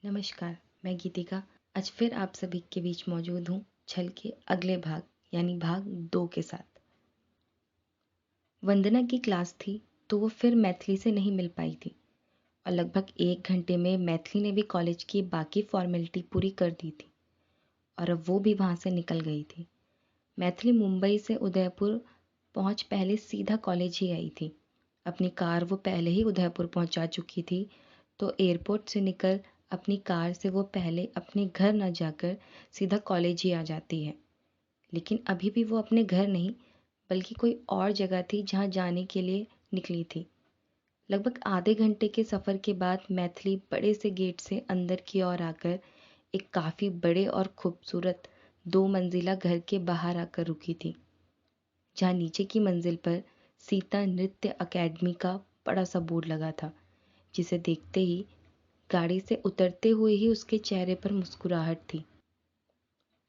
नमस्कार, मैं गीतिका आज फिर आप सभी के बीच मौजूद हूँ छल के अगले भाग यानी भाग 2 के साथ। वंदना की क्लास थी तो वो फिर मैथिली से नहीं मिल पाई थी और लगभग 1 घंटे में मैथिली ने भी कॉलेज की बाकी फॉर्मेलिटी पूरी कर दी थी और अब वो भी वहाँ से निकल गई थी। मैथिली मुंबई से उदयपुर पहुँच पहले सीधा कॉलेज ही आई थी। अपनी कार वो पहले ही उदयपुर पहुँचा चुकी थी तो एयरपोर्ट से निकल अपनी कार से वो पहले अपने घर न जाकर सीधा कॉलेज ही आ जाती है। लेकिन अभी भी वो अपने घर नहीं बल्कि कोई और जगह थी जहाँ जाने के लिए निकली थी। लगभग आधे घंटे के सफ़र के बाद मैथिली बड़े से गेट से अंदर की ओर आकर एक काफ़ी बड़े और खूबसूरत 2 मंजिला घर के बाहर आकर रुकी थी, जहाँ नीचे की मंजिल पर सीता नृत्य अकेडमी का बड़ा सा बोर्ड लगा था, जिसे देखते ही गाड़ी से उतरते हुए ही उसके चेहरे पर मुस्कुराहट थी।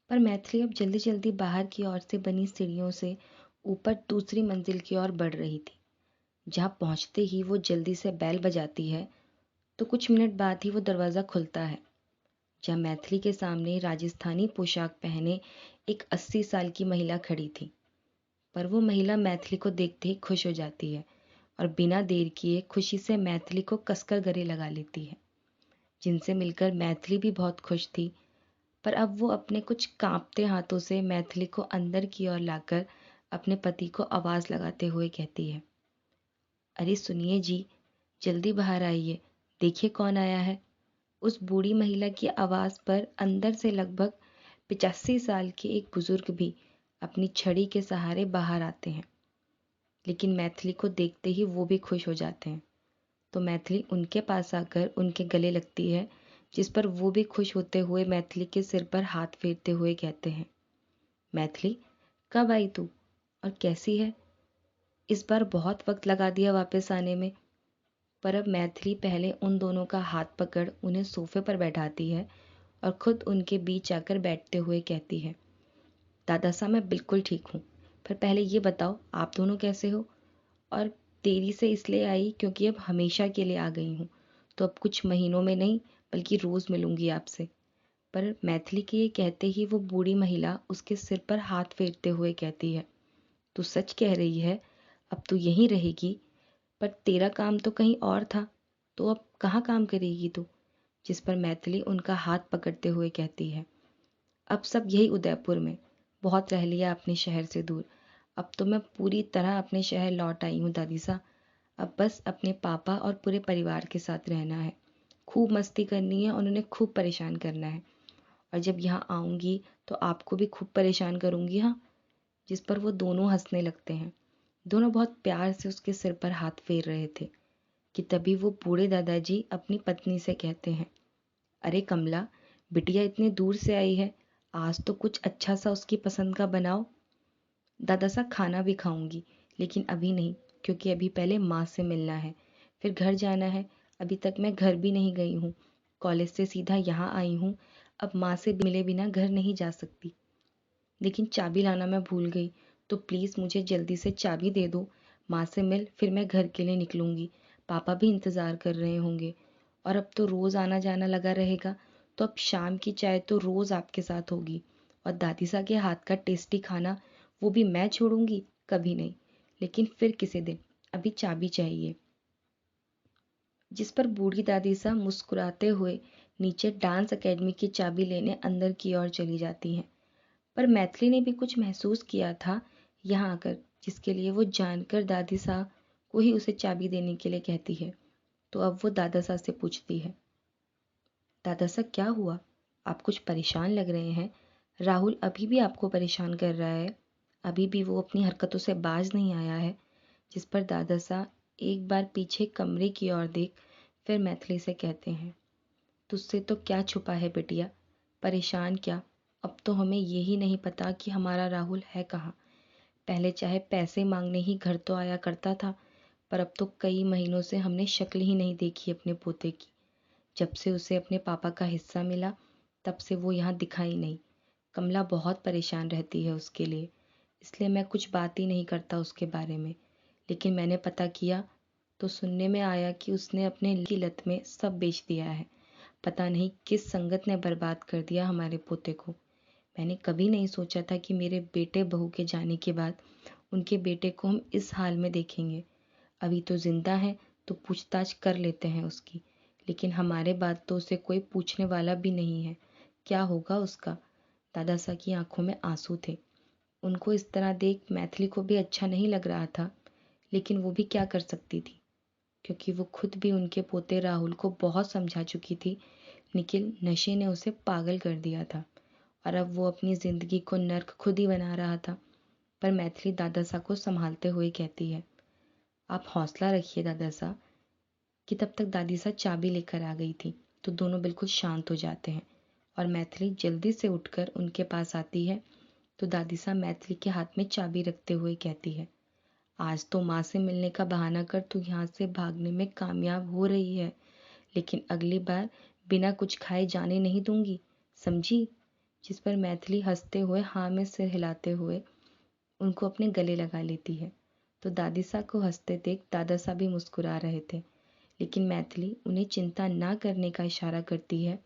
पर मैथिली अब जल्दी जल्दी बाहर की ओर से बनी सीढ़ियों से ऊपर दूसरी मंजिल की ओर बढ़ रही थी। जहाँ पहुँचते ही वो जल्दी से बेल बजाती है तो कुछ मिनट बाद ही वो दरवाज़ा खुलता है, जहाँ मैथिली के सामने राजस्थानी पोशाक पहने एक 80 साल की महिला खड़ी थी। पर वो महिला मैथिली को देखते ही खुश हो जाती है और बिना देर किए खुशी से मैथिली को कसकर गले लगा लेती है, जिनसे मिलकर मैथिली भी बहुत खुश थी। पर अब वो अपने कुछ कांपते हाथों से मैथिली को अंदर की ओर लाकर अपने पति को आवाज़ लगाते हुए कहती है, अरे सुनिए जी, जल्दी बाहर आइए, देखिए कौन आया है। उस बूढ़ी महिला की आवाज़ पर अंदर से लगभग 85 साल के एक बुजुर्ग भी अपनी छड़ी के सहारे बाहर आते हैं। लेकिन मैथिली को देखते ही वो भी खुश हो जाते हैं तो मैथिली उनके पास आकर उनके गले लगती है, जिस पर वो भी खुश होते हुए मैथिली के सिर पर हाथ फेरते हुए कहते हैं, मैथिली कब आई तू और कैसी है? इस बार बहुत वक्त लगा दिया वापस आने में। पर अब मैथिली पहले उन दोनों का हाथ पकड़ उन्हें सोफे पर बैठाती है और खुद उनके बीच आकर बैठते हुए कहती है, दादा साहब मैं बिल्कुल ठीक हूँ, पर पहले ये बताओ आप दोनों कैसे हो? और देरी से इसलिए आई क्योंकि अब हमेशा के लिए आ गई हूँ, तो अब कुछ महीनों में नहीं बल्कि रोज़ मिलूंगी आपसे। पर मैथिली के ये कहते ही वो बूढ़ी महिला उसके सिर पर हाथ फेरते हुए कहती है, तू सच कह रही है, अब तू यहीं रहेगी? पर तेरा काम तो कहीं और था, तो अब कहाँ काम करेगी तू? जिस पर मैथिली उनका हाथ पकड़ते हुए कहती है, अब सब यही उदयपुर में, बहुत रह लिया अपने शहर से दूर। अब तो मैं पूरी तरह अपने शहर लौट आई हूँ दादी सा। अब बस अपने पापा और पूरे परिवार के साथ रहना है, खूब मस्ती करनी है और उन्हें खूब परेशान करना है। और जब यहाँ आऊँगी तो आपको भी खूब परेशान करूँगी, हाँ। जिस पर वो दोनों हंसने लगते हैं। दोनों बहुत प्यार से उसके सिर पर हाथ फेर रहे थे कि तभी वो बूढ़े दादाजी अपनी पत्नी से कहते हैं, अरे कमला, बिटिया इतनी दूर से आई है, आज तो कुछ अच्छा सा उसकी पसंद का बनाओ। दादा सा खाना भी खाऊंगी, लेकिन अभी नहीं, क्योंकि अभी पहले माँ से मिलना है, फिर घर जाना है। अभी तक मैं घर भी नहीं गई हूँ, कॉलेज से सीधा यहाँ आई हूँ। अब माँ से मिले बिना घर नहीं जा सकती। लेकिन चाबी लाना मैं भूल गई, तो प्लीज़ मुझे जल्दी से चाबी दे दो। माँ से मिल फिर मैं घर के लिए निकलूँगी, पापा भी इंतज़ार कर रहे होंगे। और अब तो रोज़ आना जाना लगा रहेगा, तो अब शाम की चाय तो रोज़ आपके साथ होगी। और दादी सा के हाथ का टेस्टी खाना वो भी मैं छोड़ूंगी? कभी नहीं, लेकिन फिर किसी दिन। अभी चाबी चाहिए। जिस पर बूढ़ी दादी सा मुस्कुराते हुए नीचे डांस एकेडमी की चाबी लेने अंदर की ओर चली जाती हैं। पर मैथिली ने भी कुछ महसूस किया था यहाँ आकर, जिसके लिए वो जानकर दादी सा को ही उसे चाबी देने के लिए कहती है। तो अब वो दादा सा से पूछती है, दादा सा क्या हुआ? आप कुछ परेशान लग रहे हैं। राहुल अभी भी आपको परेशान कर रहा है, अभी भी वो अपनी हरकतों से बाज नहीं आया है। जिस पर दादा सा एक बार पीछे कमरे की ओर देख फिर मैथिली से कहते हैं, तुझसे तो क्या छुपा है बिटिया, परेशान क्या? अब तो हमें यही नहीं पता कि हमारा राहुल है कहाँ। पहले चाहे पैसे मांगने ही घर तो आया करता था, पर अब तो कई महीनों से हमने शक्ल ही नहीं देखी अपने पोते की। जब से उसे अपने पापा का हिस्सा मिला तब से वो यहाँ दिखाई नहीं। कमला बहुत परेशान रहती है उसके लिए, इसलिए मैं कुछ बात ही नहीं करता उसके बारे में। लेकिन मैंने पता किया तो सुनने में आया कि उसने अपने की लत में सब बेच दिया है। पता नहीं किस संगत ने बर्बाद कर दिया हमारे पोते को। मैंने कभी नहीं सोचा था कि मेरे बेटे बहू के जाने के बाद उनके बेटे को हम इस हाल में देखेंगे। अभी तो जिंदा है तो पूछताछ कर लेते हैं उसकी, लेकिन हमारे बाद तो उसे कोई पूछने वाला भी नहीं है। क्या होगा उसका? दादा सा की आंखों में आंसू थे। उनको इस तरह देख मैथिली को भी अच्छा नहीं लग रहा था, लेकिन वो भी क्या कर सकती थी, क्योंकि वो खुद भी उनके पोते राहुल को बहुत समझा चुकी थी, लेकिन नशे ने उसे पागल कर दिया था और अब वो अपनी जिंदगी को नर्क खुद ही बना रहा था। पर मैथिली दादा सा को संभालते हुए कहती है, आप हौसला रखिए दादा सा। कि तब तक दादी सा चाबी लेकर आ गई थी, तो दोनों बिल्कुल शांत हो जाते हैं और मैथिली जल्दी से उठकर उनके पास आती है। तो दादी सा मैथिली के हाथ में चाबी रखते हुए कहती है, आज तो माँ से मिलने का बहाना कर तू यहाँ से भागने में कामयाब हो रही है, लेकिन अगली बार बिना कुछ खाए जाने नहीं दूंगी, समझी? जिस पर मैथिली हंसते हुए हाँ में सिर हिलाते हुए उनको अपने गले लगा लेती है। तो दादी सा को हंसते देख दादा सा भी मुस्कुरा रहे थे, लेकिन मैथिली उन्हें चिंता ना करने का इशारा करती है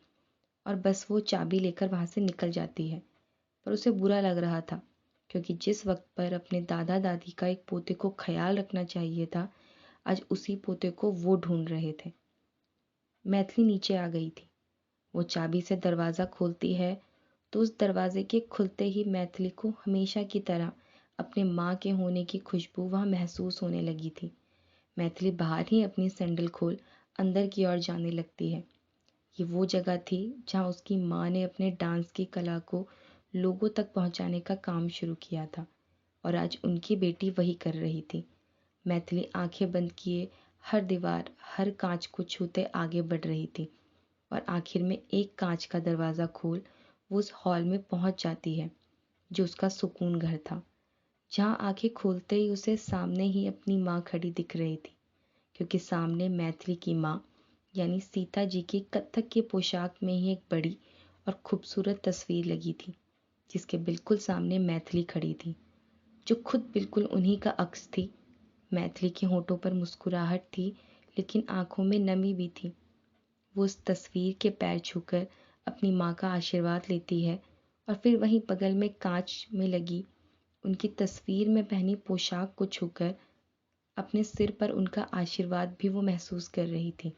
और बस वो चाबी लेकर वहां से निकल जाती है। पर उसे बुरा लग रहा था, क्योंकि जिस वक्त पर अपने दादा दादी का एक पोते को ख्याल रखना चाहिए था, आज उसी पोते को वो ढूंढ रहे थे। मैथिली नीचे आ गई थी। वो चाबी से दरवाज़ा खोलती है तो उस दरवाजे के खुलते ही मैथिली को हमेशा की तरह अपने माँ के होने की खुशबू वहाँ महसूस होने लगी थी। मैथिली बाहर ही अपनी सैंडल खोल अंदर की ओर जाने लगती है। ये वो जगह थी जहाँ उसकी माँ ने अपने डांस की कला को लोगों तक पहुँचाने का काम शुरू किया था और आज उनकी बेटी वही कर रही थी। मैथिली आंखें बंद किए हर दीवार, हर कांच को छूते आगे बढ़ रही थी और आखिर में एक कांच का दरवाज़ा खोल वो उस हॉल में पहुंच जाती है जो उसका सुकून घर था, जहां आंखें खोलते ही उसे सामने ही अपनी माँ खड़ी दिख रही थी, क्योंकि सामने मैथिली की माँ यानी सीता जी की कत्थक की पोशाक में ही एक बड़ी और खूबसूरत तस्वीर लगी थी, जिसके बिल्कुल सामने मैथिली खड़ी थी, जो खुद बिल्कुल उन्हीं का अक्स थी। मैथिली के होठों पर मुस्कुराहट थी, लेकिन आंखों में नमी भी थी। वो उस तस्वीर के पैर छूकर अपनी माँ का आशीर्वाद लेती है और फिर वहीं बगल में कांच में लगी उनकी तस्वीर में पहनी पोशाक को छूकर अपने सिर पर उनका आशीर्वाद भी वो महसूस कर रही थी।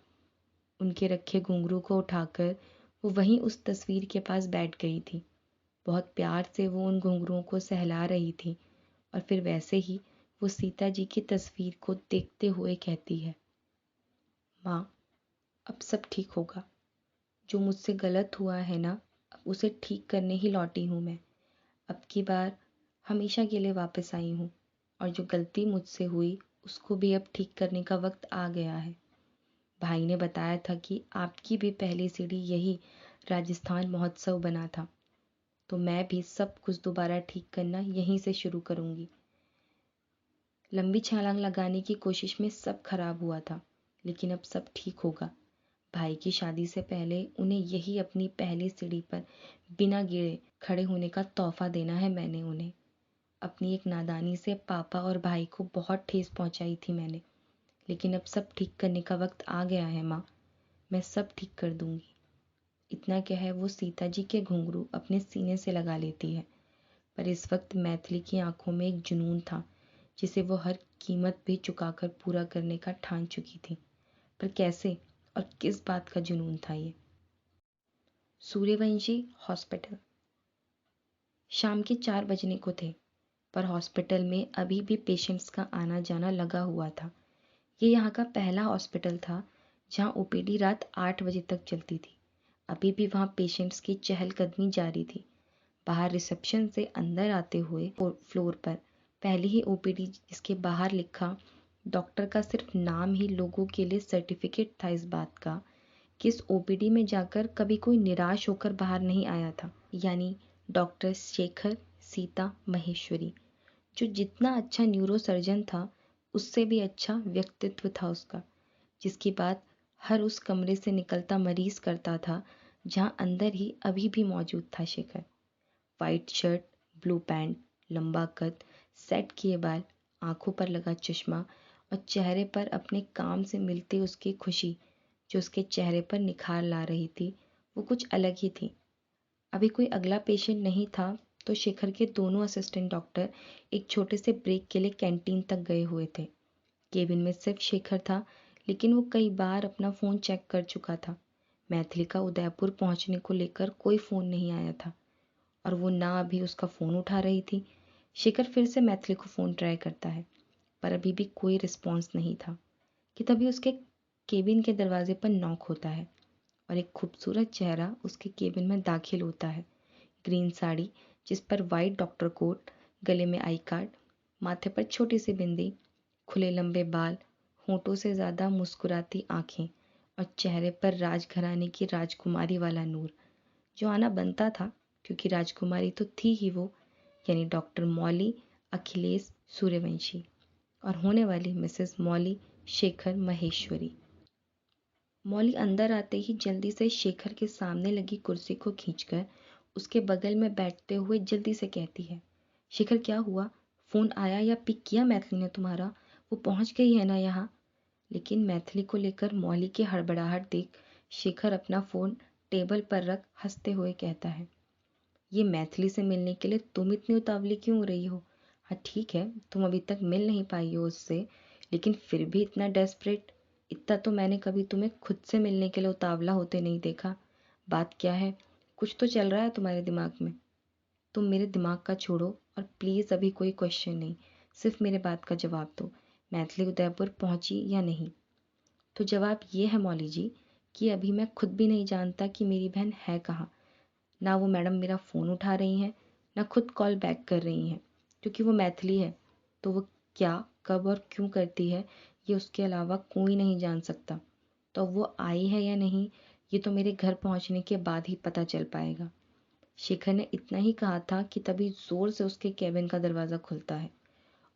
उनके रखे घुंघरू को उठाकर वो वहीं उस तस्वीर के पास बैठ गई थी। बहुत प्यार से वो उन घुंघरुओं को सहला रही थी और फिर वैसे ही वो सीता जी की तस्वीर को देखते हुए कहती है, माँ, अब सब ठीक होगा। जो मुझसे गलत हुआ है ना, अब उसे ठीक करने ही लौटी हूँ मैं। अब की बार हमेशा के लिए वापस आई हूँ और जो गलती मुझसे हुई उसको भी अब ठीक करने का वक्त आ गया है। भाई ने बताया था कि आपकी भी पहली सीढ़ी यही राजस्थान महोत्सव बना था, तो मैं भी सब कुछ दोबारा ठीक करना यहीं से शुरू करूँगी। लंबी छलांग लगाने की कोशिश में सब खराब हुआ था, लेकिन अब सब ठीक होगा। भाई की शादी से पहले उन्हें यही अपनी पहली सीढ़ी पर बिना गिरे खड़े होने का तोहफा देना है मैंने उन्हें। अपनी एक नादानी से पापा और भाई को बहुत ठेस पहुंचाई थी मैंने, लेकिन अब सब ठीक करने का वक्त आ गया है माँ। मैं सब ठीक कर दूंगी। इतना क्या है, वो सीता जी के घुंघरू अपने सीने से लगा लेती है। पर इस वक्त मैथिली की आंखों में एक जुनून था, जिसे वो हर कीमत भी चुकाकर पूरा करने का ठान चुकी थी। पर कैसे और किस बात का जुनून था ये? सूर्यवंशी हॉस्पिटल। शाम के 4 बजने को थे, पर हॉस्पिटल में अभी भी पेशेंट्स का आना जाना लगा हुआ था। ये यहाँ का पहला हॉस्पिटल था जहाँ ओपीडी रात 8 बजे तक चलती थी। अभी भी वहाँ पेशेंट्स की चहलकदमी जारी थी। बाहर रिसेप्शन से अंदर आते हुए फ्लोर पर पहली ही ओपीडी, जिसके बाहर लिखा डॉक्टर का सिर्फ नाम ही लोगों के लिए सर्टिफिकेट था इस बात का कि इस ओपीडी में जाकर कभी कोई निराश होकर बाहर नहीं आया था, यानी डॉक्टर शेखर सीता महेश्वरी, जो जितना अच्छा न्यूरो सर्जन था उससे भी अच्छा व्यक्तित्व था उसका, जिसकी बात हर उस कमरे से निकलता मरीज करता था जहाँ अंदर ही अभी भी मौजूद था Shekhar. White shirt, blue pant, लंबा कद, सेट किए बाल, आंखों पर लगा चश्मा और चेहरे पर अपने काम से मिलती उसकी खुशी जो उसके चेहरे पर निखार ला रही थी वो कुछ अलग ही थी। अभी कोई अगला पेशेंट नहीं था तो शेखर के दोनों असिस्टेंट डॉक्टर एक छोटे से ब्रेक के लिए कैंटीन तक गए हुए थे। केबिन में सिर्फ शेखर था, लेकिन वो कई बार अपना फ़ोन चेक कर चुका था। मैथिली का उदयपुर पहुंचने को लेकर कोई फ़ोन नहीं आया था और वो ना अभी उसका फ़ोन उठा रही थी। शेखर फिर से मैथिली को फ़ोन ट्राई करता है, पर अभी भी कोई रिस्पॉन्स नहीं था कि तभी उसके केबिन के दरवाजे पर नॉक होता है और एक खूबसूरत चेहरा उसके केबिन में दाखिल होता है। ग्रीन साड़ी जिस पर वाइट डॉक्टर कोट, गले में आई कार्ड, माथे पर छोटी सी बिंदी, खुले लंबे बाल, होठों से ज़्यादा मुस्कुराती आंखें और चेहरे पर राजघराने की राजकुमारी वाला नूर, जो आना बनता था क्योंकि राजकुमारी तो थी ही वो, यानी डॉक्टर मौली अखिलेश सूर्यवंशी और होने वाली मिसेस मौली शेखर महेश्वरी। मौली अंदर आते ही जल्दी से शेखर के सामने लगी कुर्सी को खींचकर उसके बगल में बैठते हुए जल्दी से कहती है, शेखर क्या हुआ? फ़ोन आया या पिक किया मैथिली ने तुम्हारा? वो पहुंच गई है ना यहाँ? लेकिन मैथिली को लेकर मौली की हड़बड़ाहट देख शेखर अपना फ़ोन टेबल पर रख हंसते हुए कहता है, ये मैथिली से मिलने के लिए तुम इतनी उतावली क्यों हो रही हो? हाँ ठीक है, तुम अभी तक मिल नहीं पाई हो उससे, लेकिन फिर भी इतना डेस्परेट, इतना तो मैंने कभी तुम्हें खुद से मिलने के लिए उतावला होते नहीं देखा। बात क्या है? कुछ तो चल रहा है तुम्हारे दिमाग में। तुम मेरे दिमाग का छोड़ो और प्लीज़ अभी कोई क्वेश्चन नहीं, सिर्फ मेरे बात का जवाब दो। मैथिली उदयपुर पहुंची या नहीं? तो जवाब ये है मौली जी कि अभी मैं खुद भी नहीं जानता कि मेरी बहन है कहाँ। ना वो मैडम मेरा फ़ोन उठा रही हैं, ना खुद कॉल बैक कर रही हैं, क्योंकि वो मैथिली है तो वो क्या, कब और क्यों करती है ये उसके अलावा कोई नहीं जान सकता। तो वो आई है या नहीं ये तो मेरे घर पहुंचने के बाद ही पता चल पाएगा। शेखर ने इतना ही कहा था कि तभी ज़ोर से उसके केबिन का दरवाज़ा खुलता है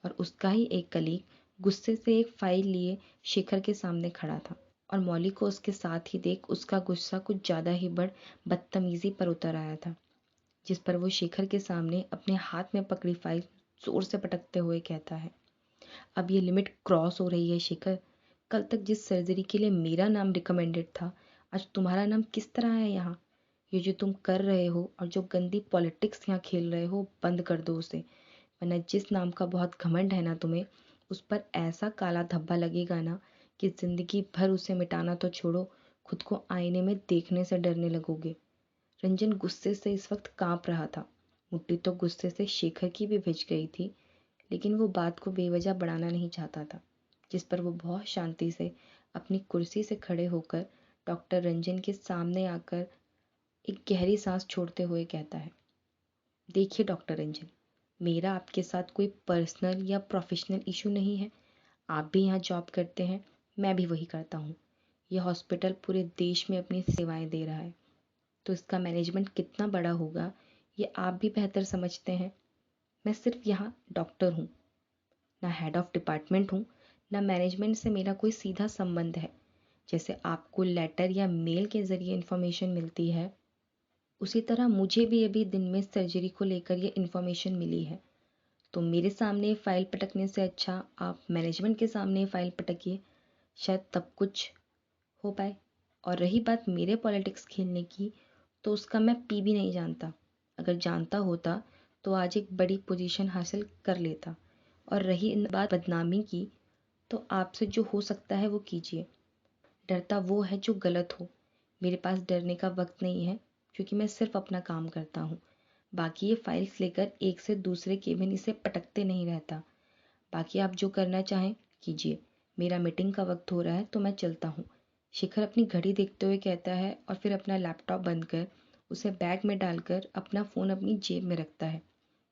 और उसका ही एक कलीग गुस्से से एक फाइल लिए शेखर के सामने खड़ा था और मौली को उसके साथ ही देख उसका गुस्सा कुछ ज़्यादा ही बढ़ बदतमीजी पर उतर आया था, जिस पर वो शेखर के सामने अपने हाथ में पकड़ी फाइल जोर से पटकते हुए कहता है, अब ये लिमिट क्रॉस हो रही है शेखर। कल तक जिस सर्जरी के लिए मेरा नाम रिकमेंडेड था, आज तुम्हारा नाम किस तरह है यहाँ? ये जो तुम कर रहे हो और जो गंदी पॉलिटिक्स यहाँ खेल रहे हो बंद कर दो उसे, वरना जिस नाम का बहुत घमंड है ना तुम्हें, उस पर ऐसा काला धब्बा लगेगा ना कि जिंदगी भर उसे मिटाना तो छोड़ो, खुद को आईने में देखने से डरने लगोगे। रंजन गुस्से से इस वक्त कांप रहा था। मुट्ठी तो गुस्से से शेखर की भी भिज गई थी, लेकिन वो बात को बेवजह बढ़ाना नहीं चाहता था, जिस पर वो बहुत शांति से अपनी कुर्सी से खड़े होकर डॉक्टर रंजन के सामने आकर एक गहरी सांस छोड़ते हुए कहता है, देखिए डॉक्टर रंजन, मेरा आपके साथ कोई पर्सनल या प्रोफेशनल इशू नहीं है। आप भी यहाँ जॉब करते हैं, मैं भी वही करता हूँ। यह हॉस्पिटल पूरे देश में अपनी सेवाएं दे रहा है, तो इसका मैनेजमेंट कितना बड़ा होगा ये आप भी बेहतर समझते हैं। मैं सिर्फ यहाँ डॉक्टर हूँ, ना हेड ऑफ डिपार्टमेंट हूँ, ना मैनेजमेंट से मेरा कोई सीधा संबंध है। जैसे आपको लेटर या मेल के ज़रिए इन्फॉर्मेशन मिलती है, उसी तरह मुझे भी अभी दिन में सर्जरी को लेकर ये इन्फॉर्मेशन मिली है। तो मेरे सामने फाइल पटकने से अच्छा आप मैनेजमेंट के सामने फाइल पटकिए, शायद तब कुछ हो पाए। और रही बात मेरे पॉलिटिक्स खेलने की, तो उसका मैं पी भी नहीं जानता। अगर जानता होता तो आज एक बड़ी पोजीशन हासिल कर लेता। और रही बात बदनामी की, तो आपसे जो हो सकता है वो कीजिए। डरता वो है जो गलत हो। मेरे पास डरने का वक्त नहीं है, क्योंकि मैं सिर्फ अपना काम करता हूँ। बाकी ये फाइल्स लेकर एक से दूसरे केबिन इसे पटकते नहीं रहता। बाकी आप जो करना चाहें कीजिए। मेरा मीटिंग का वक्त हो रहा है तो मैं चलता हूँ। शिखर अपनी घड़ी देखते हुए कहता है और फिर अपना लैपटॉप बंद कर उसे बैग में डालकर अपना फ़ोन अपनी जेब में रखता है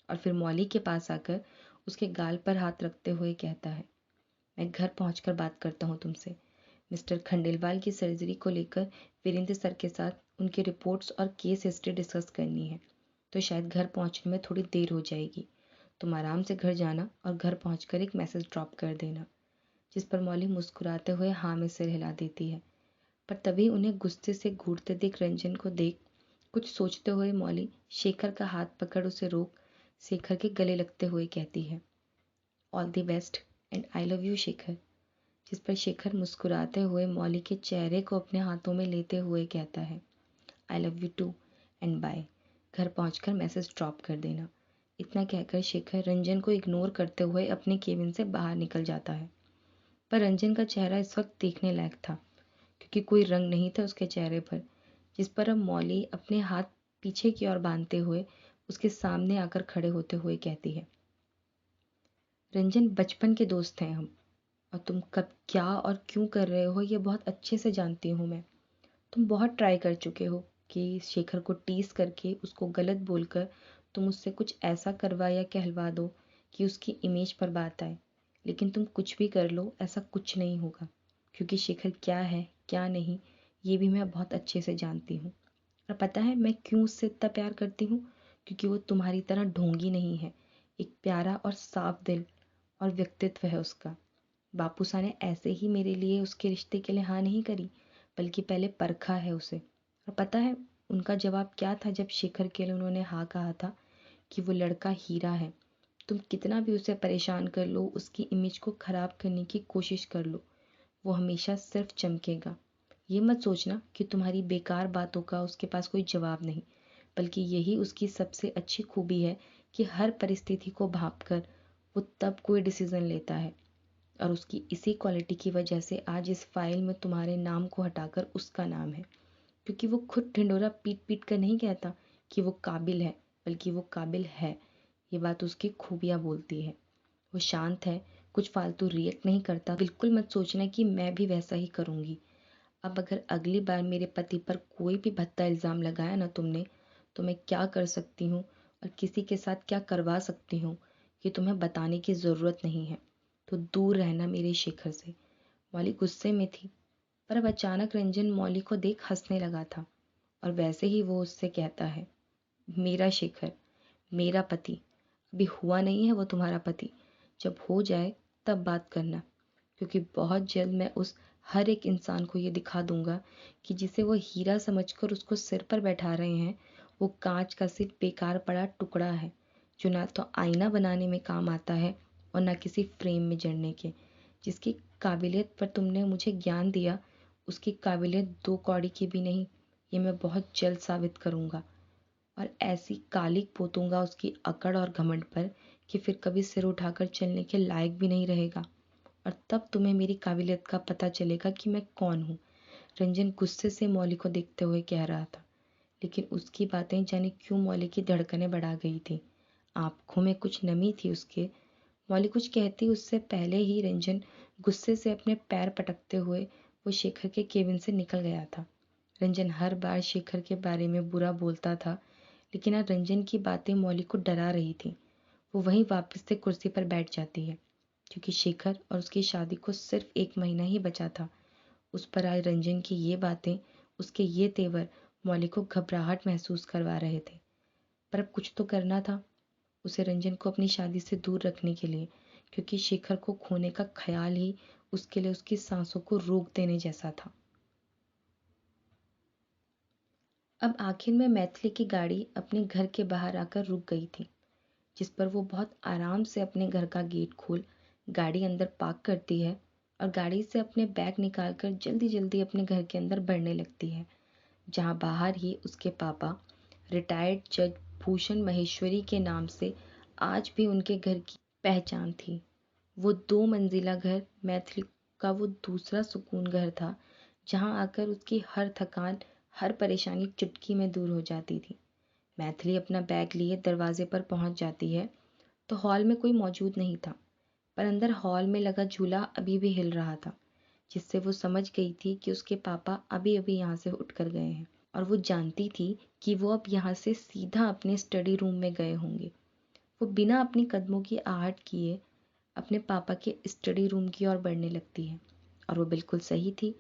और फिर मौली के पास आकर उसके गाल पर हाथ रखते हुए कहता है, मैं घर पहुंचकर बात करता हूँ तुमसे। मिस्टर खंडेलवाल की सर्जरी को लेकर वीरेंद्र सर के साथ उनकी रिपोर्ट्स और केस हिस्ट्री डिस्कस करनी है, तो शायद घर पहुंचने में थोड़ी देर हो जाएगी। तुम आराम से घर जाना और घर पहुंचकर एक मैसेज ड्रॉप कर देना। जिस पर मौली मुस्कुराते हुए हाँ में सिर हिला देती है। पर तभी उन्हें गुस्से से घूरते देख रंजन को देख कुछ सोचते हुए मौली शेखर का हाथ पकड़ उसे रोक शेखर के गले लगते हुए कहती है, all the best and I love you Shekhar. जिस पर शेखर मुस्कुराते हुए मौली के चेहरे को अपने हाथों में लेते हुए कहता है, I love you too and bye. घर पहुंचकर मैसेज ड्रॉप कर देना। इतना कहकर शेखर रंजन को इग्नोर करते हुए अपने केबिन से बाहर निकल जाता है। पर रंजन का चेहरा इस वक्त देखने लायक था, क्योंकि कोई रंग नहीं था उसके चेहरे पर, जिस पर अब मौली अपने हाथ पीछे की ओर बांधते हुए उसके सामने आकर खड़े होते हुए कहती है, रंजन, बचपन के दोस्त हैं हम, और तुम कब क्या और क्यों कर रहे हो ये बहुत अच्छे से जानती हूँ मैं। तुम बहुत ट्राई कर चुके हो कि शेखर को टीस करके उसको गलत बोलकर तुम उससे कुछ ऐसा करवा या कहलवा दो कि उसकी इमेज पर बात आए, लेकिन तुम कुछ भी कर लो ऐसा कुछ नहीं होगा, क्योंकि शेखर क्या है क्या नहीं ये भी मैं बहुत अच्छे से जानती हूँ। और पता है मैं क्यों उससे इतना प्यार करती हूँ? क्योंकि वो तुम्हारी तरह ढोंगी नहीं है, एक प्यारा और साफ दिल और व्यक्तित्व है उसका। बापूसा ने ऐसे ही मेरे लिए उसके रिश्ते के लिए हाँ नहीं करी, बल्कि पहले परखा है उसे। और पता है उनका जवाब क्या था जब शेखर के लिए उन्होंने हाँ कहा था? कि वो लड़का हीरा है। तुम कितना भी उसे परेशान कर लो, उसकी इमेज को खराब करने की कोशिश कर लो, वो हमेशा सिर्फ चमकेगा। ये मत सोचना कि तुम्हारी बेकार बातों का उसके पास कोई जवाब नहीं, बल्कि यही उसकी सबसे अच्छी खूबी है कि हर परिस्थिति को भांप कर वो तब कोई डिसीजन लेता है। और उसकी इसी क्वालिटी की वजह से आज इस फाइल में तुम्हारे नाम को हटाकर उसका नाम है, क्योंकि वो खुद ढिंडोरा पीट पीट कर नहीं कहता कि वो काबिल है, बल्कि वो काबिल है। ये बात उसकी खूबियाँ बोलती है। वो शांत है, कुछ फालतू रिएक्ट नहीं करता। बिल्कुल मत सोचना कि मैं भी वैसा ही करूँगी। अब अगर अगली बार मेरे पति पर कोई भी भद्दा इल्ज़ाम लगाया ना तुमने, तो मैं क्या कर सकती हूँ और किसी के साथ क्या करवा सकती हूँ ये तुम्हें बताने की ज़रूरत नहीं है। तो दूर रहना मेरे शेखर से। मौली गुस्से में थी, पर अब अचानक रंजन मौली को देख हंसने लगा था, और वैसे ही वो उससे कहता है, मेरा शेखर, मेरा पति। अभी हुआ नहीं है वो तुम्हारा पति, जब हो जाए तब बात करना, क्योंकि बहुत जल्द मैं उस हर एक इंसान को ये दिखा दूंगा कि जिसे वो हीरा समझकर उसको सिर पर बैठा रहे हैं, वो कांच का सिर्फ बेकार पड़ा टुकड़ा है, जो ना तो आईना बनाने में काम आता है और ना किसी फ्रेम में जड़ने के। जिसकी काबिलियत पर तुमने मुझे ज्ञान दिया, उसकी काबिलियत दो कौड़ी की भी नहीं, ये मैं बहुत जल्द साबित करूंगा। और ऐसी कालिक पोतूंगा उसकी अकड़ और घमंड पर कि फिर कभी सिर उठाकर चलने के लायक भी नहीं रहेगा। और तब तुम्हें मेरी काबिलियत का पता चलेगा कि मैं कौन हूँ। रंजन गुस्से से मौली को देखते हुए कह रहा था, लेकिन उसकी बातें जाने क्यों मौली की धड़कनें बढ़ा गई थी। आंखों में कुछ नमी थी उसके। मौली कुछ कहती उससे पहले ही रंजन गुस्से से अपने पैर पटकते हुए वो शेखर के केबिन से निकल गया था। रंजन हर बार शेखर के बारे में बुरा बोलता था, लेकिन आज रंजन की बातें मौली को डरा रही थी। वो वहीं वापस से कुर्सी पर बैठ जाती है, क्योंकि शेखर और उसकी शादी को सिर्फ 1 महीना ही बचा था। उस पर आज रंजन की ये बातें, उसके ये तेवर मौली को घबराहट महसूस करवा रहे थे। पर अब कुछ तो करना था उसे रंजन को अपनी शादी से दूर रखने के लिए, क्योंकि शेखर को खोने का ख्याल ही उसके लिए उसकी सांसों को रोक देने जैसा था। अब आखिर में मैथिली की गाड़ी अपने घर के बाहर आकर रुक गई थी, जिस पर वो बहुत आराम से अपने घर का गेट खोल गाड़ी अंदर पार्क करती है और गाड़ी से अपने बैग निकालकर जल्दी जल्दी अपने घर के अंदर बढ़ने लगती है, जहाँ बाहर ही उसके पापा रिटायर्ड जज भूषण महेश्वरी के नाम से आज भी उनके घर की पहचान थी। वो 2 मंजिला घर मैथिली का वो दूसरा सुकून घर था, जहाँ आकर उसकी हर थकान, हर परेशानी चुटकी में दूर हो जाती थी। मैथिली अपना बैग लिए दरवाजे पर पहुंच जाती है तो हॉल में कोई मौजूद नहीं था, पर अंदर हॉल में लगा झूला अभी भी हिल रहा था, जिससे वो समझ गई थी कि उसके पापा अभी अभी यहाँ से उठकर गए हैं। और वो जानती थी कि वो अब यहाँ से सीधा अपने स्टडी रूम में गए होंगे। वो बिना अपनी कदमों की आहट किए अपने पापा के स्टडी रूम की ओर बढ़ने लगती है, और वो बिल्कुल सही थी।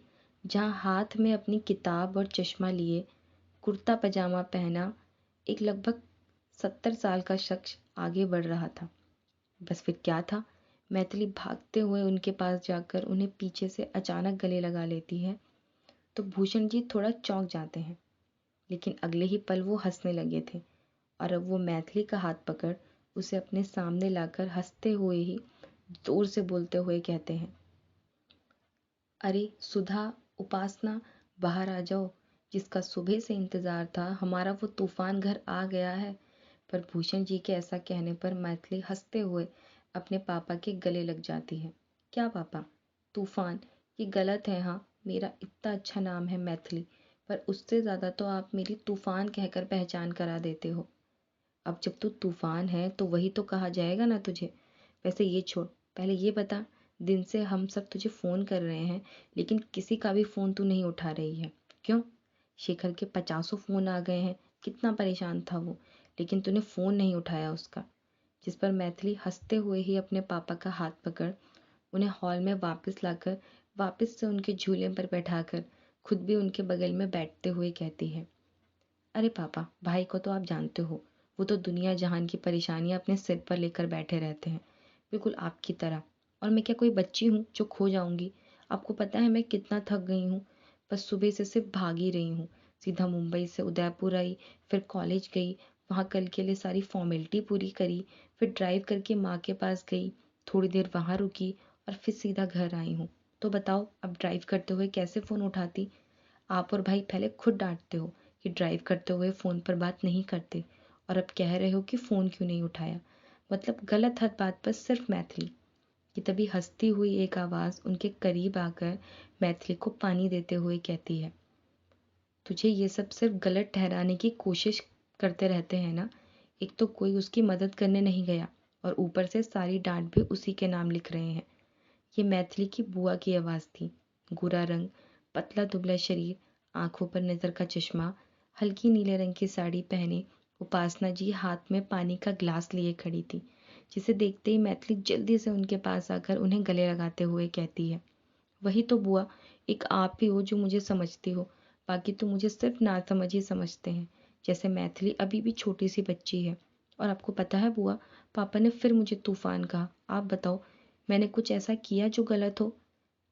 जहाँ हाथ में अपनी किताब और चश्मा लिए, कुर्ता पजामा पहना एक लगभग 70 साल का शख्स आगे बढ़ रहा था। बस फिर क्या था, मैथिली भागते हुए उनके पास जाकर उन्हें पीछे से अचानक गले लगा लेती है, तो भूषण जी थोड़ा चौंक जाते हैं, लेकिन अगले ही पल वो हंसने लगे थे। और अब वो मैथिली का हाथ पकड़ उसे अपने सामने लाकर हंसते हुए ही जोर से बोलते हुए कहते हैं, अरे सुधा, उपासना, बाहर आ जाओ। जिसका सुबह से इंतजार था, हमारा वो तूफान घर आ गया है। पर भूषण जी के ऐसा कहने पर मैथिली हंसते हुए अपने पापा के गले लग जाती है। क्या पापा? तूफान? ये गलत है। हाँ, मेरा इतना अच्छा नाम है मैथिली, पर उससे ज़्यादा तो आप मेरी तूफान कहकर पहचान करा देते हो। अब जब तू तूफान है तो वही तो कहा जाएगा ना तुझे। वैसे ये छोड़, पहले ये बता, दिन से हम सब तुझे फ़ोन कर रहे हैं लेकिन किसी का भी फ़ोन तू नहीं उठा रही है। क्यों? शेखर के 50 फ़ोन आ गए हैं, कितना परेशान था वो, लेकिन तूने फ़ोन नहीं उठाया उसका। जिस पर मैथिली हंसते हुए ही अपने पापा का हाथ पकड़ उन्हें हॉल में वापस लाकर वापस से उनके झूले पर बैठाकर खुद भी उनके बगल में बैठते हुए कहती है, अरे पापा, भाई को तो आप जानते हो, वो तो दुनिया जहान की परेशानियां अपने सिर पर लेकर बैठे रहते हैं, बिल्कुल आपकी तरह। और मैं क्या कोई बच्ची हूँ जो खो जाऊंगी? आपको पता है मैं कितना थक गई हूँ। बस सुबह से सिर्फ भाग ही रही हूँ। सीधा मुंबई से उदयपुर आई, फिर कॉलेज गई, वहाँ कल के लिए सारी फॉर्मेलिटी पूरी करी, फिर ड्राइव करके माँ के पास गई, थोड़ी देर वहाँ रुकी और फिर सीधा घर आई हूँ। तो बताओ, अब ड्राइव करते हुए कैसे फ़ोन उठाती? आप और भाई पहले खुद डांटते हो कि ड्राइव करते हुए फ़ोन पर बात नहीं करते, और अब कह रहे हो कि फ़ोन क्यों नहीं उठाया। मतलब गलत हर बात पर सिर्फ मैथिली। कि तभी हंसती हुई एक आवाज़ उनके करीब आकर मैथिली को पानी देते हुए कहती है, तुझे ये सब सिर्फ गलत ठहराने की कोशिश करते रहते हैं ना। एक तो कोई उसकी मदद करने नहीं गया और ऊपर से सारी डांट भी उसी के नाम लिख रहे हैं। ये मैथिली की बुआ की आवाज़ थी। गोरा रंग, पतला दुबला शरीर, आंखों पर नज़र का चश्मा, हल्की नीले रंग की साड़ी पहने उपासना जी हाथ में पानी का ग्लास लिए खड़ी थी, जिसे देखते ही मैथिली जल्दी से उनके पास आकर उन्हें गले लगाते हुए कहती है, वही तो बुआ, एक आप ही हो जो मुझे समझती हो, बाकी तो मुझे सिर्फ नासमझ ही समझते हैं। जैसे मैथिली अभी भी छोटी सी बच्ची है। और आपको पता है बुआ, पापा ने फिर मुझे तूफान कहा। आप बताओ, मैंने कुछ ऐसा किया जो गलत हो?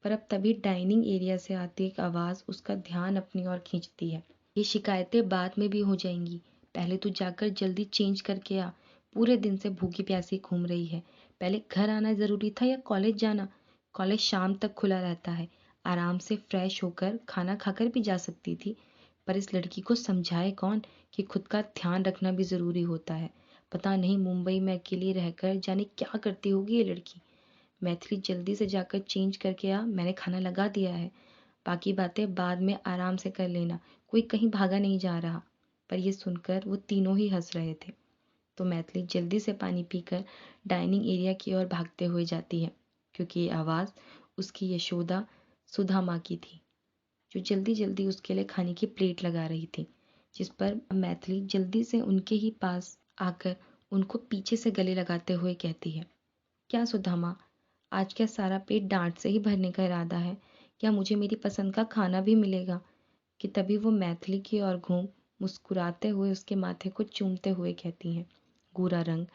पर अब तभी डाइनिंग एरिया से आती एक आवाज़ उसका ध्यान अपनी ओर खींचती है। ये शिकायतें बाद में भी हो जाएंगी, पहले तू जाकर जल्दी चेंज करके आ। पूरे दिन से भूखी प्यासी घूम रही है। पहले घर आना ज़रूरी था या कॉलेज जाना? कॉलेज शाम तक खुला रहता है, आराम से फ्रेश होकर खाना खाकर भी जा सकती थी। पर इस लड़की को समझाए कौन कि खुद का ध्यान रखना भी ज़रूरी होता है। पता नहीं मुंबई में अकेली रहकर जाने क्या करती होगी ये लड़की। मैथिली जल्दी से जाकर चेंज करके आ, मैंने खाना लगा दिया है। बाकी बातें बाद में आराम से कर लेना, कोई कहीं भागा नहीं जा रहा। पर यह सुनकर वो तीनों ही हंस रहे थे। तो मैथिली जल्दी से पानी पीकर डाइनिंग एरिया की ओर भागते हुए जाती है, क्योंकि ये आवाज़ उसकी यशोदा सुधा माँ की थी, जो जल्दी जल्दी उसके लिए खाने की प्लेट लगा रही थी। जिस पर मैथिली जल्दी से उनके ही पास आकर उनको पीछे से गले लगाते हुए कहती है, क्या सुधा माँ, आज क्या सारा पेट डांट से ही भरने का इरादा है? क्या मुझे मेरी पसंद का खाना भी मिलेगा? कि तभी वो मैथिली की ओर घूम मुस्कुराते हुए उसके माथे को चूमते हुए कहती हैं, गोरा रंग,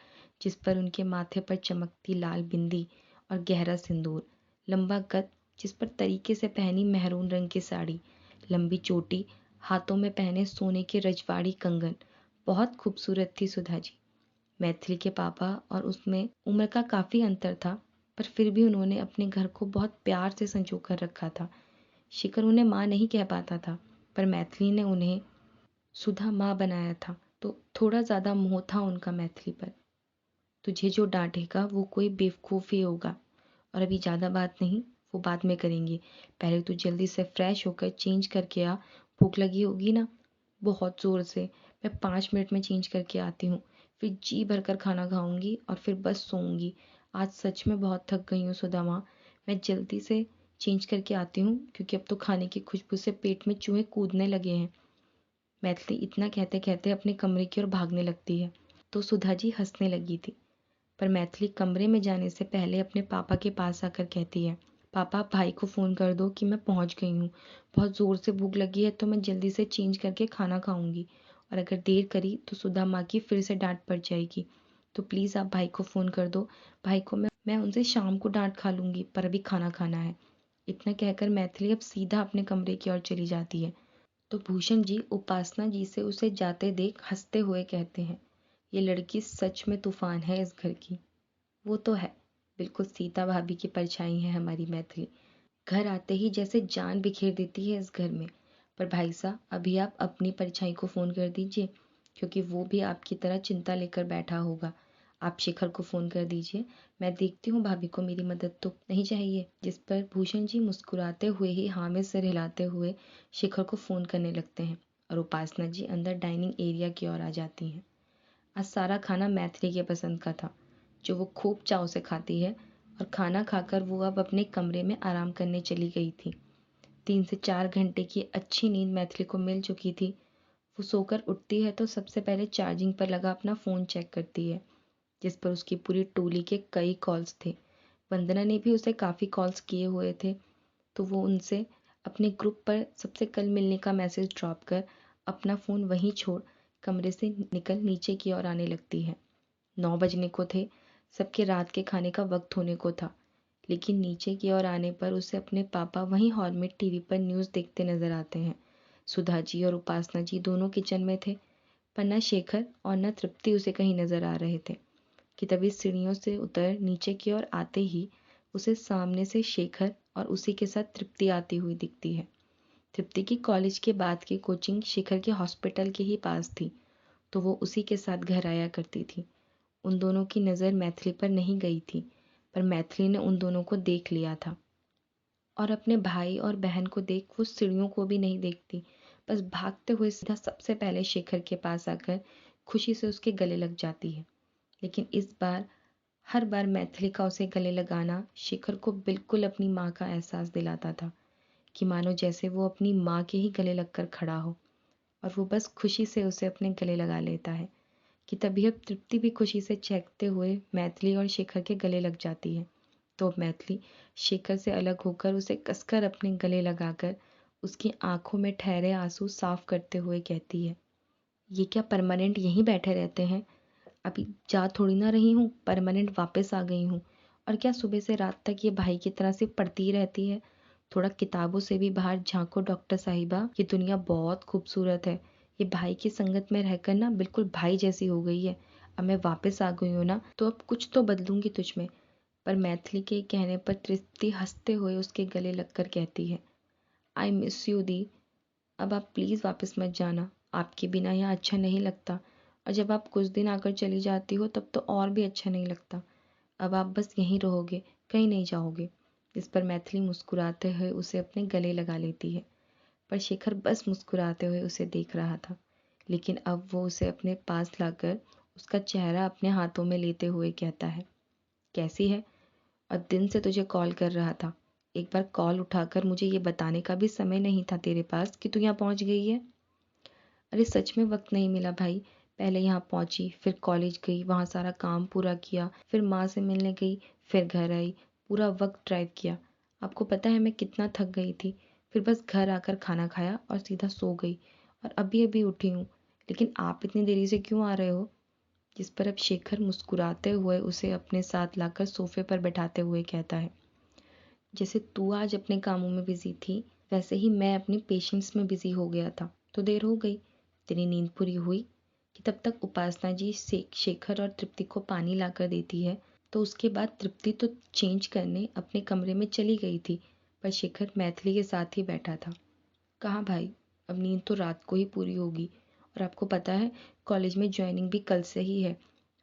जिस पर उनके माथे पर चमकती लाल बिंदी और गहरा सिंदूर, लंबा कद, जिस पर तरीके से पहनी मेहरून रंग की साड़ी, लंबी चोटी, हाथों में पहने सोने के रजवाड़ी कंगन, बहुत खूबसूरत थी सुधा जी। मैथिली के पापा और उसमें उम्र का काफ़ी अंतर था, पर फिर भी उन्होंने अपने घर को बहुत प्यार से संजो कर रखा था। शिखर उन्हें माँ नहीं कह पाता था, पर मैथिली ने उन्हें सुधा माँ बनाया था, तो थोड़ा ज़्यादा मोह था उनका मैथिली पर। तुझे जो डांटेगा वो कोई बेवकूफ़ ही होगा। और अभी ज़्यादा बात नहीं, वो बाद में करेंगे। पहले तू जल्दी से फ्रेश होकर चेंज करके आ। भूख लगी होगी ना? बहुत ज़ोर से। मैं 5 मिनट में चेंज करके आती हूँ, फिर जी भरकर खाना खाऊंगी और फिर बस सोऊंगी। आज सच में बहुत थक गई हूँ सुधा माँ। मैं जल्दी से चेंज करके आती हूँ, क्योंकि अब तो खाने की खुशबू से पेट में चूहे कूदने लगे हैं। मैथिली इतना कहते कहते अपने कमरे की ओर भागने लगती है। तो सुधा जी हंसने लगी थी। पर मैथिली कमरे में जाने से पहले अपने पापा के पास आकर कहती है, पापा, भाई को फ़ोन कर दो कि मैं पहुंच गई हूँ। बहुत ज़ोर से भूख लगी है तो मैं जल्दी से चेंज करके खाना खाऊंगी, और अगर देर करी तो सुधा माँ की फिर से डांट पड़ जाएगी। तो प्लीज़ आप भाई को फ़ोन कर दो। भाई को मैं उनसे शाम को डांट खा लूँगी, पर अभी खाना खाना है। इतना कहकर मैथिली अब सीधा अपने कमरे की ओर चली जाती है। तो भूषण जी उपासना जी से उसे जाते देख हंसते हुए कहते हैं, ये लड़की सच में तूफान है इस घर की। वो तो है, बिल्कुल सीता भाभी की परछाई है हमारी मैथिली। घर आते ही जैसे जान बिखेर देती है इस घर में। पर भाई साहब, अभी आप अपनी परछाई को फ़ोन कर दीजिए, क्योंकि वो भी आपकी तरह चिंता लेकर बैठा होगा। आप शेखर को फ़ोन कर दीजिए, मैं देखती हूँ भाभी को मेरी मदद तो नहीं चाहिए। जिस पर भूषण जी मुस्कुराते हुए ही हाँ में सिर हिलाते हुए शेखर को फ़ोन करने लगते हैं और उपासना जी अंदर डाइनिंग एरिया की ओर आ जाती हैं। आज सारा खाना मैथिली के पसंद का था, जो वो खूब चाव से खाती है, और खाना खाकर वो अब अपने कमरे में आराम करने चली गई थी। 3 से 4 घंटे की अच्छी नींद मैथिली को मिल चुकी थी। वो सोकर उठती है तो सबसे पहले चार्जिंग पर लगा अपना फ़ोन चेक करती है, जिस पर उसकी पूरी टोली के कई कॉल्स थे। वंदना ने भी उसे काफ़ी कॉल्स किए हुए थे, तो वो उनसे अपने ग्रुप पर सबसे कल मिलने का मैसेज ड्रॉप कर अपना फ़ोन वहीं छोड़ कमरे से निकल नीचे की ओर आने लगती है। 9 बजने को थे, सबके रात के खाने का वक्त होने को था, लेकिन नीचे की ओर आने पर उसे अपने पापा वहीं हॉल में टीवी पर न्यूज़ देखते नजर आते हैं। सुधा जी और उपासना जी दोनों किचन में थे, पर न शेखर और न तृप्ति उसे कहीं नजर आ रहे थे कि तभी सीढ़ियों से उतर नीचे की ओर आते ही उसे सामने से शेखर और उसी के साथ तृप्ति आती हुई दिखती है। तृप्ति की कॉलेज के बाद की कोचिंग शेखर के हॉस्पिटल के ही पास थी, तो वो उसी के साथ घर आया करती थी। उन दोनों की नज़र मैथिली पर नहीं गई थी, पर मैथिली ने उन दोनों को देख लिया था, और अपने भाई और बहन को देख वो सीढ़ियों को भी नहीं देखती, बस भागते हुए सीधा सबसे पहले शेखर के पास आकर खुशी से उसके गले लग जाती है। लेकिन इस बार हर बार मैथिली का उसे गले लगाना शेखर को बिल्कुल अपनी माँ का एहसास दिलाता था, कि मानो जैसे वो अपनी माँ के ही गले लगकर खड़ा हो, और वो बस खुशी से उसे अपने गले लगा लेता है कि तभी अब तृप्ति भी खुशी से चहकते हुए मैथिली और शेखर के गले लग जाती है। तो मैथिली शेखर से अलग होकर उसे कसकर अपने गले लगाकर उसकी आंखों में ठहरे आंसू साफ करते हुए कहती है, ये क्या परमानेंट यहीं बैठे रहते हैं? अभी जा थोड़ी ना रही हूँ, परमानेंट वापस आ गई हूँ। और क्या सुबह से रात तक ये भाई की तरह से पढ़ती रहती है? थोड़ा किताबों से भी बाहर झांको डॉक्टर साहिबा, ये दुनिया बहुत खूबसूरत है। ये भाई की संगत में रहकर ना बिल्कुल भाई जैसी हो गई है। अब मैं वापस आ गई हूँ ना, तो अब कुछ तो बदलूंगी तुझ में। पर मैथिली के कहने पर तृप्ति हंसते हुए उसके गले लगकर कहती है, आई मिस यू दी। अब आप प्लीज़ वापस मत जाना, आपके बिना यहाँ अच्छा नहीं लगता, और जब आप कुछ दिन आकर चली जाती हो तब तो और भी अच्छा नहीं लगता। अब आप बस यहीं रहोगे, कहीं नहीं जाओगे। इस पर मैथिली मुस्कुराते हुए उसे अपने गले लगा लेती है, पर शेखर बस मुस्कुराते हुए उसे देख रहा था। लेकिन अब वो उसे अपने पास लाकर उसका चेहरा अपने हाथों में लेते हुए कहता है, कैसी है? और दिन से तुझे कॉल कर रहा था, एक बार कॉल उठाकर मुझे ये बताने का भी समय नहीं था तेरे पास कि तू यहाँ पहुँच गई है? अरे सच में वक्त नहीं मिला भाई। पहले यहाँ पहुंची, फिर कॉलेज गई, वहाँ सारा काम पूरा किया, फिर माँ से मिलने गई, फिर घर आई, पूरा वक्त ड्राइव किया। आपको पता है मैं कितना थक गई थी। फिर बस घर आकर खाना खाया और सीधा सो गई, और अभी अभी उठी हूँ। लेकिन आप इतनी देरी से क्यों आ रहे हो? जिस पर अब शेखर मुस्कुराते हुए उसे अपने साथ लाकर सोफे पर बैठाते हुए कहता है, जैसे तू आज अपने कामों में बिजी थी, वैसे ही मैं अपने पेशेंट्स में बिजी हो गया था, तो देर हो गई। तेरी नींद पूरी हुई? कि तब तक उपासना जी शेखर और तृप्ति को पानी लाकर देती है, तो उसके बाद तृप्ति तो चेंज करने अपने कमरे में चली गई थी, पर शेखर मैथिली के साथ ही बैठा था। कहाँ भाई, अब नींद तो रात को ही पूरी होगी। और आपको पता है कॉलेज में ज्वाइनिंग भी कल से ही है,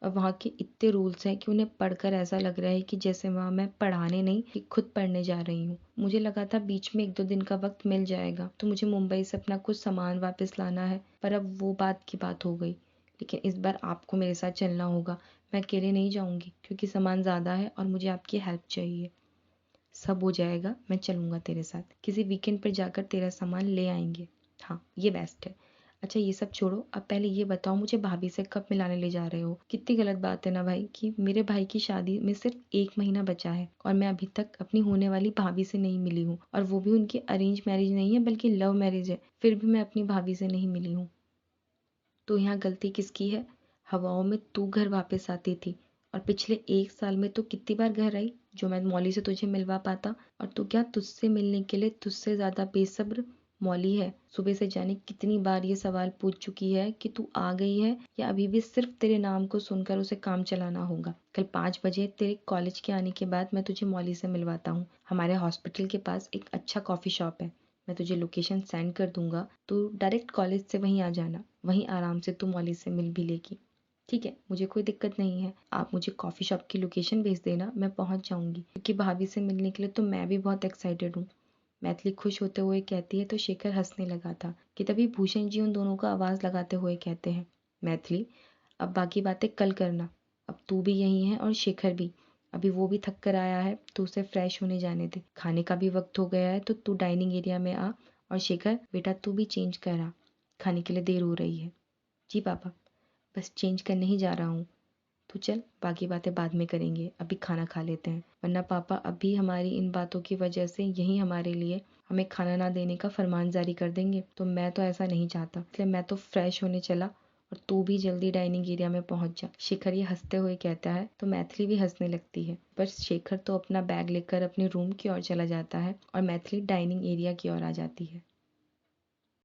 और वहाँ के इतने रूल्स हैं कि उन्हें पढ़कर ऐसा लग रहा है कि जैसे वहाँ मैं पढ़ाने नहीं कि खुद पढ़ने जा रही हूँ। मुझे लगा था बीच में 1-2 दिन का वक्त मिल जाएगा, तो मुझे मुंबई से अपना कुछ सामान वापस लाना है, पर अब वो बात की बात हो गई। लेकिन इस बार आपको मेरे साथ चलना होगा, मैं अकेले नहीं जाऊँगी, क्योंकि सामान ज़्यादा है और मुझे आपकी हेल्प चाहिए। सब हो जाएगा, मैं चलूँगा तेरे साथ, किसी वीकेंड पर जाकर तेरा सामान ले आएंगे। हाँ, ये बेस्ट है। अच्छा ये सब छोड़ो, अब पहले ये बताओ मुझे भाभी से कब मिलाने ले जा रहे हो? कितनी गलत बात है ना भाई, कि मेरे भाई की शादी में सिर्फ 1 महीना बचा है और मैं अभी तक अपनी होने वाली भाभी से नहीं मिली हूँ, और वो भी उनकी अरेंज मैरिज नहीं है बल्कि लव मैरिज है, फिर भी मैं अपनी भाभी से नहीं मिली हूँ। तो यहाँ गलती किसकी है? हवाओं में तू घर वापस आती थी, और पिछले 1 साल में तो कितनी बार घर आई जो मैं मौली से तुझे मिलवा पाता, और तू क्या तुझसे मिलने के लिए तुझसे ज़्यादा बेसब्र मौली है, सुबह से जाने कितनी बार ये सवाल पूछ चुकी है कि तू आ गई है या अभी भी सिर्फ तेरे नाम को सुनकर उसे काम चलाना होगा। कल 5 बजे तेरे कॉलेज के आने के बाद मैं तुझे मौली से मिलवाता हूँ। हमारे हॉस्पिटल के पास एक अच्छा कॉफ़ी शॉप है, मैं तुझे लोकेशन सेंड कर दूंगा, तू डायरेक्ट कॉलेज से वहीं आ जाना, वहीं आराम से तू मौली से मिल भी लेगी। ठीक है, मुझे कोई दिक्कत नहीं है, आप मुझे कॉफ़ी शॉप की लोकेशन भेज देना, मैं पहुंच जाऊंगी, क्योंकि भाभी से मिलने के लिए तो मैं भी बहुत एक्साइटेड हूँ। मैथिली खुश होते हुए कहती है तो शेखर हंसने लगा था कि तभी भूषण जी उन दोनों को आवाज़ लगाते हुए कहते हैं, मैथिली अब बाकी बातें कल करना, अब तू भी यहीं है और शेखर भी, अभी वो भी थक कर आया है तो उसे फ्रेश होने जाने दे, खाने का भी वक्त हो गया है तो तू डाइनिंग एरिया में आ, और शेखर बेटा तू भी चेंज कर आ, खाने के लिए देर हो रही है। जी पापा, बस चेंज करने ही जा रहा हूँ, तू चल बाकी बातें बाद में करेंगे, अभी खाना खा लेते हैं, वरना पापा अभी हमारी इन बातों की वजह से यही हमारे लिए हमें खाना ना देने का फरमान जारी कर देंगे, तो मैं तो ऐसा नहीं चाहता, इसलिए मैं तो फ्रेश होने चला और तू भी जल्दी डाइनिंग एरिया में पहुंच जा। शेखर ये हंसते हुए कहता है तो मैथिली भी हंसने लगती है, पर शेखर तो अपना बैग लेकर अपने रूम की ओर चला जाता है और मैथिली डाइनिंग एरिया की ओर आ जाती है।